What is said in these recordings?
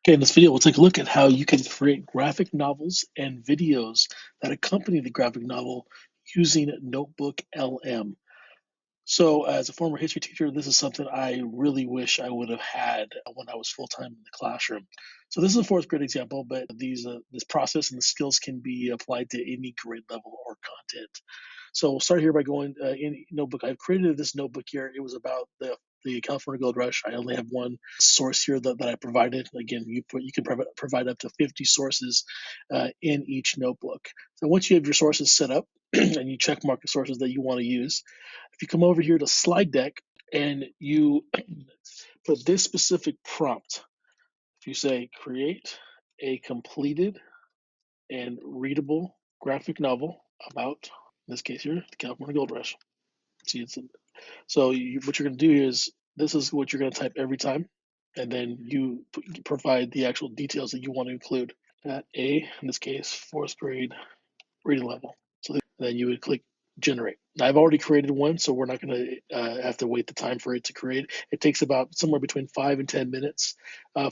Okay, in this video, we'll take a look at how you can create graphic novels and videos that accompany the graphic novel using NotebookLM. So, as a former history teacher, this is something I really wish I would have had when I was full time in the classroom. So, this is a fourth grade example, but this process and the skills can be applied to any grade level or content. So we'll start here by going in notebook. I've created this notebook here. It was about the California Gold Rush. I only have one source here that I provided. Again, you can provide up to 50 sources in each notebook. So once you have your sources set up and you check mark the sources that you want to use, if you come over here to slide deck and you put this specific prompt, if you say create a completed and readable graphic novel about, in this case here, the California Gold Rush. See, what you're going to do is this is what you're going to type every time, and then you provide the actual details that you want to include at a, in this case, fourth grade reading level. So then you would click generate. Now, I've already created one, so we're not going to have to wait the time for it to create. It takes about somewhere between 5 and 10 minutes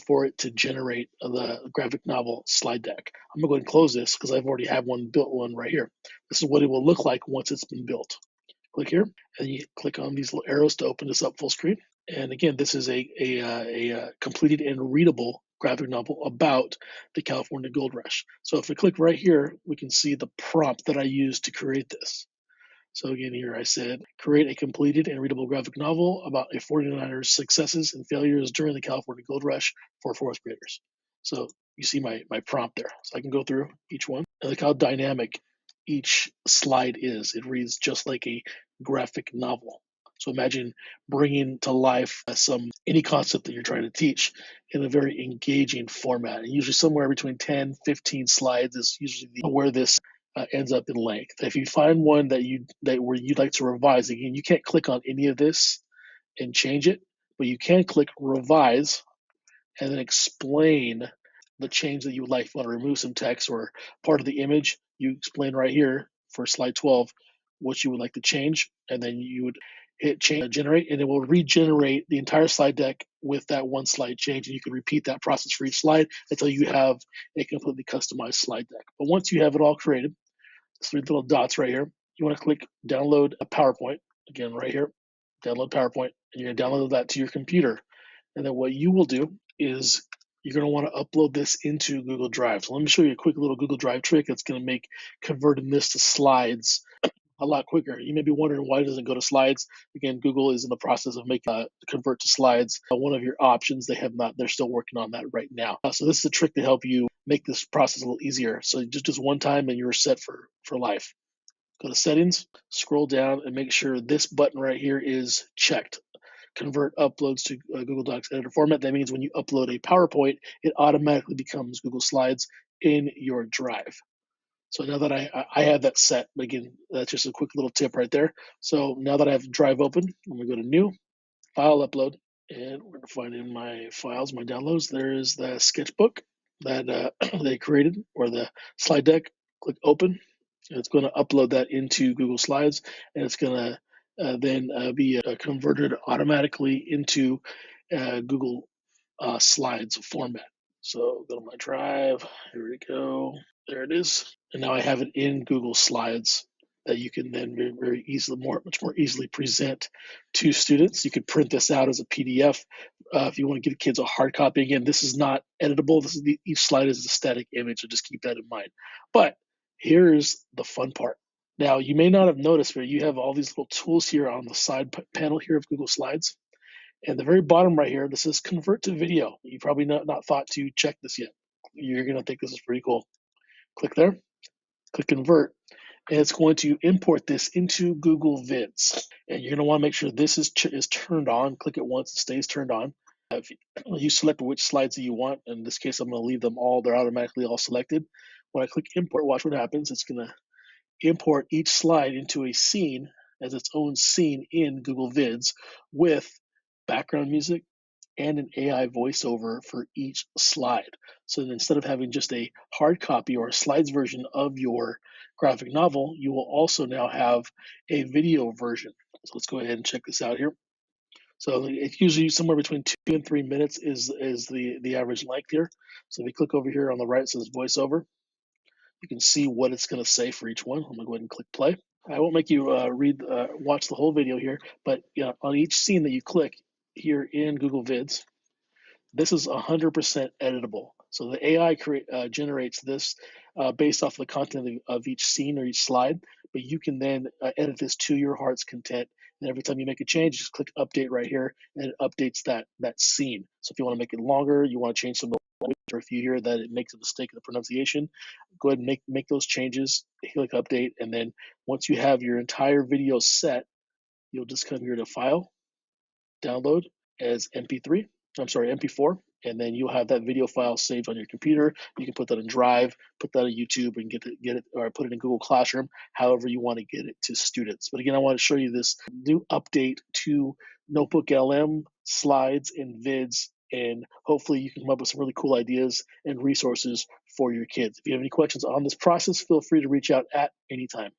for it to generate the graphic novel slide deck. I'm going to go ahead and close this because I've already have one built one right here. This is what it will look like once it's been built. Click here, and you click on these little arrows to open this up full screen. And again, this is a completed and readable graphic novel about the California Gold Rush. So if we click right here, we can see the prompt that I used to create this. So again, here I said, create a completed and readable graphic novel about a 49ers successes and failures during the California Gold Rush for fourth graders. So you see my prompt there. So I can go through each one. And look how dynamic each slide is. It reads just like a graphic novel. So imagine bringing to life any concept that you're trying to teach in a very engaging format. And usually somewhere between 10, 15 slides is usually where this ends up in length. If you find one where you'd like to revise, again, you can't click on any of this and change it, but you can click revise and then explain the change that you would like. If you want to remove some text or part of the image, you explain right here for slide 12 what you would like to change, and then you would hit change generate, and it will regenerate the entire slide deck with that one slide change, and you can repeat that process for each slide until you have a completely customized slide deck. But once you have it all created, 3 little dots right here, you want to click download a PowerPoint, again right here, download PowerPoint, and you're going to download that to your computer. And then what you will do is you're going to want to upload this into Google Drive. So let me show you a quick little Google Drive trick that's going to make converting this to slides a lot quicker. You may be wondering why it doesn't go to slides. Again, Google is in the process of making convert to slides one of your options. They have not. They're still working on that right now. So this is a trick to help you make this process a little easier. So just one time and you're set for life. Go to settings, scroll down, and make sure this button right here is checked. Convert uploads to Google Docs editor format. That means when you upload a PowerPoint, it automatically becomes Google Slides in your drive. So now that I have that set, but again, that's just a quick little tip right there. So now that I have Drive open, I'm gonna go to New, File Upload, and we're gonna find in my files, my downloads, there is the sketchbook that they created, or the slide deck. Click Open, and it's gonna upload that into Google Slides, and it's gonna then be converted automatically into Google Slides format. So go to my Drive, here we go, there it is. And now I have it in Google Slides that you can then very easily, much more easily present to students. You could print this out as a PDF if you want to give kids a hard copy. Again, this is not editable. Each slide is a static image, so just keep that in mind. But here's the fun part. Now, you may not have noticed, but you have all these little tools here on the side panel here of Google Slides. And the very bottom right here, this says convert to video. You probably not thought to check this yet. You're going to think this is pretty cool. Click there, click convert, and it's going to import this into Google Vids. And you're going to want to make sure this is turned on. Click it once, it stays turned on. If you select which slides that you want, in this case, I'm going to leave them all, they're automatically all selected. When I click import, watch what happens. It's going to import each slide into a scene as its own scene in Google Vids with background music and an AI voiceover for each slide. So that instead of having just a hard copy or a slides version of your graphic novel, you will also now have a video version. So let's go ahead and check this out here. So it's usually somewhere between 2 and 3 minutes is the average length here. So if you click over here on the right, it says voiceover. You can see what it's going to say for each one. I'm going to go ahead and click play. I won't make you watch the whole video here, but on each scene that you click here in Google Vids, this is 100% editable. So the AI generates this based off the content of each scene or each slide, but you can then edit this to your heart's content. And every time you make a change, just click update right here, and it updates that scene. So if you want to make it longer, you want to change some of the language, or if you hear that it makes a mistake in the pronunciation, go ahead and make those changes, click update, and then once you have your entire video set, you'll just come here to File, Download as MP3. I'm sorry, MP4, and then you'll have that video file saved on your computer. You can put that in Drive, put that on YouTube, and get it, or put it in Google Classroom, however you want to get it to students. But again, I want to show you this new update to NotebookLM slides and vids, and hopefully you can come up with some really cool ideas and resources for your kids. If you have any questions on this process, feel free to reach out at any time.